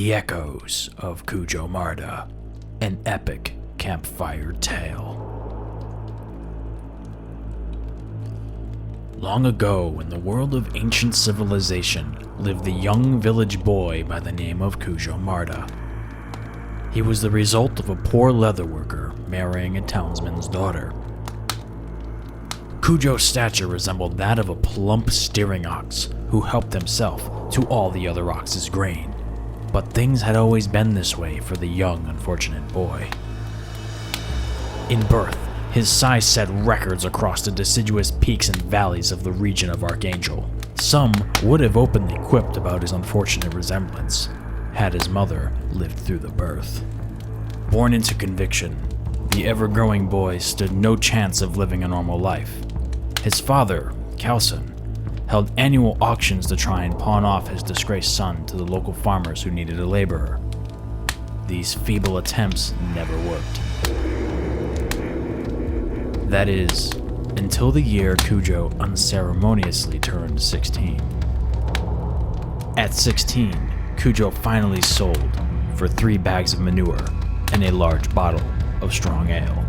The Echoes of Kugoh Mardah, an epic campfire tale. Long ago, in the world of ancient civilization, lived a young village boy by the name of Kugoh Mardah. He was the result of a poor leatherworker marrying a townsman's daughter. Kugoh's stature resembled that of a plump steering ox who helped himself to all the other ox's grain. But things had always been this way for the young, unfortunate boy. In birth, his size set records across the deciduous peaks and valleys of the region of Archangel. Some would have openly quipped about his unfortunate resemblance, had his mother lived through the birth. Born into conviction, the ever-growing boy stood no chance of living a normal life. His father, Khalsan, held annual auctions to try and pawn off his disgraced son to the local farmers who needed a laborer. These feeble attempts never worked. That is, until the year Kugoh unceremoniously turned 16. At 16, Kugoh finally sold for 3 bags of manure and a large bottle of strong ale.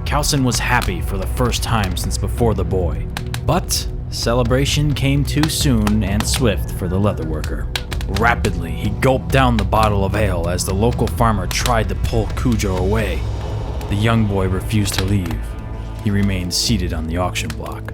Khalsan was happy for the first time since before the boy, but celebration came too soon and swift for the leatherworker. Rapidly, he gulped down the bottle of ale as the local farmer tried to pull Kugoh away. The young boy refused to leave. He remained seated on the auction block.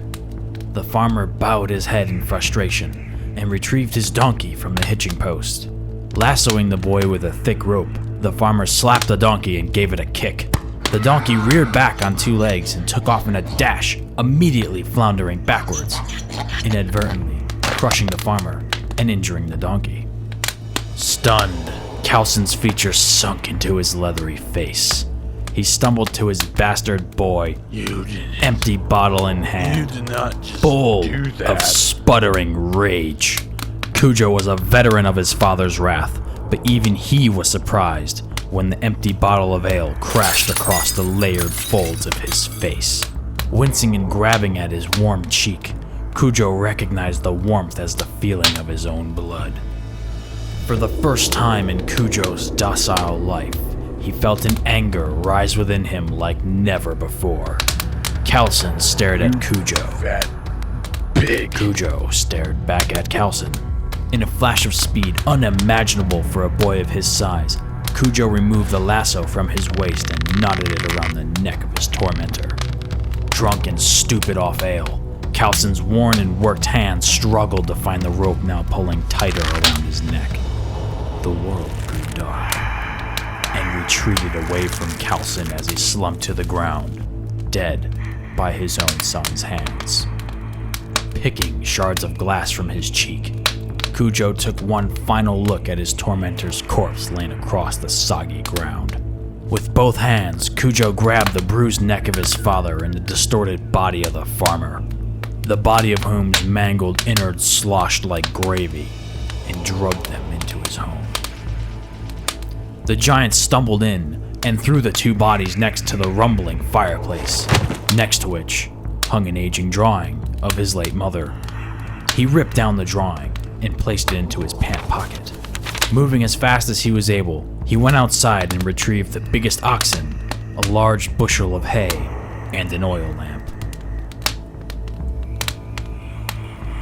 The farmer bowed his head in frustration and retrieved his donkey from the hitching post. Lassoing the boy with a thick rope, the farmer slapped the donkey and gave it a kick. The donkey reared back on 2 legs and took off in a dash, immediately floundering backwards, inadvertently crushing the farmer and injuring the donkey. Stunned, Khalsan's features sunk into his leathery face. He stumbled to his bastard boy, empty bottle in hand, full of sputtering rage. Kugoh was a veteran of his father's wrath, but even he was surprised when the empty bottle of ale crashed across the layered folds of his face. Wincing and grabbing at his warm cheek, Kugoh recognized the warmth as the feeling of his own blood. For the first time in Kugoh's docile life, he felt an anger rise within him like never before. Khalsan stared at Kugoh. Fat pig. Kugoh stared back at Khalsan. In a flash of speed unimaginable for a boy of his size, Kugoh removed the lasso from his waist and knotted it around the neck of his tormentor. Drunk and stupid off ale, Khalsan's worn and worked hands struggled to find the rope now pulling tighter around his neck. The world grew dark and retreated away from Khalsan as he slumped to the ground, dead by his own son's hands. Picking shards of glass from his cheek, Kugoh took one final look at his tormentor's corpse laying across the soggy ground. With both hands, Kugoh grabbed the bruised neck of his father and the distorted body of the farmer, the body of whom's mangled innards sloshed like gravy, and drugged them into his home. The giant stumbled in and threw the 2 bodies next to the rumbling fireplace, next to which hung an aging drawing of his late mother. He ripped down the drawing and placed it into his pant pocket. Moving as fast as he was able, he went outside and retrieved the biggest oxen, a large bushel of hay, and an oil lamp.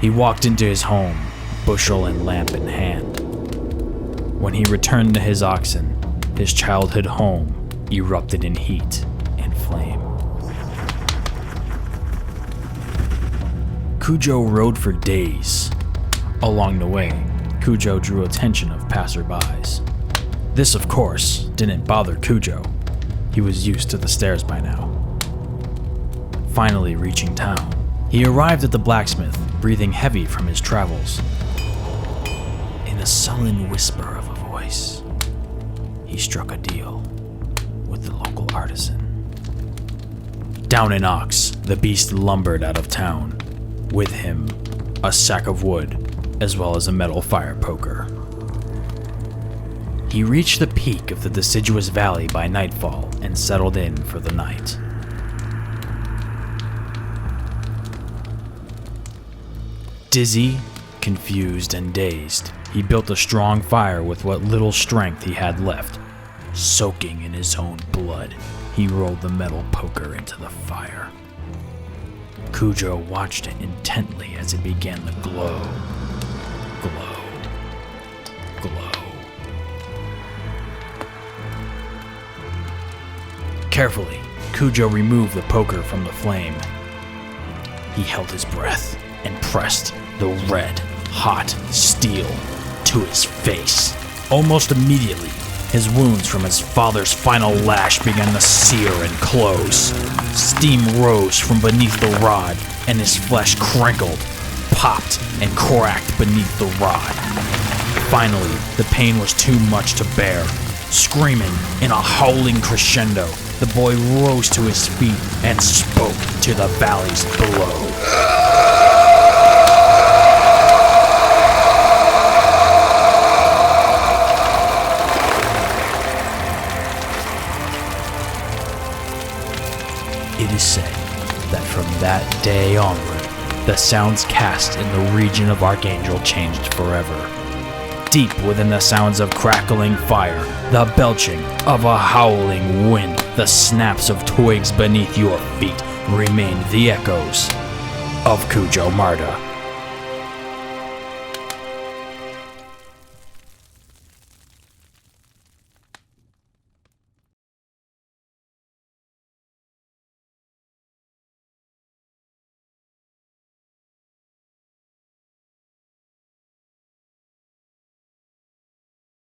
He walked into his home, bushel and lamp in hand. When he returned to his oxen, his childhood home erupted in heat and flame. Kugoh rode for days. Along the way, Kugoh drew attention of passerbys. This, of course, didn't bother Kugoh. He was used to the stares by now. Finally reaching town, he arrived at the blacksmith, breathing heavy from his travels. In a sullen whisper of a voice, he struck a deal with the local artisan. Down an ox, the beast lumbered out of town. With him, a sack of wood, as well as a metal fire poker. He reached the peak of the deciduous valley by nightfall and settled in for the night. Dizzy, confused, and dazed, he built a strong fire with what little strength he had left. Soaking in his own blood, he rolled the metal poker into the fire. Kugoh watched it intently as it began to glow. Glow. Glow. Carefully, Kugoh removed the poker from the flame. He held his breath and pressed the red, hot steel to his face. Almost immediately, his wounds from his father's final lash began to sear and close. Steam rose from beneath the rod, and his flesh crinkled, popped, and cracked beneath the rod. Finally, the pain was too much to bear. Screaming in a howling crescendo, the boy rose to his feet and spoke to the valleys below. It is said that from that day onward, the sounds cast in the region of Archangel changed forever. Deep within the sounds of crackling fire, the belching of a howling wind, the snaps of twigs beneath your feet remained the echoes of Kugoh Mardah.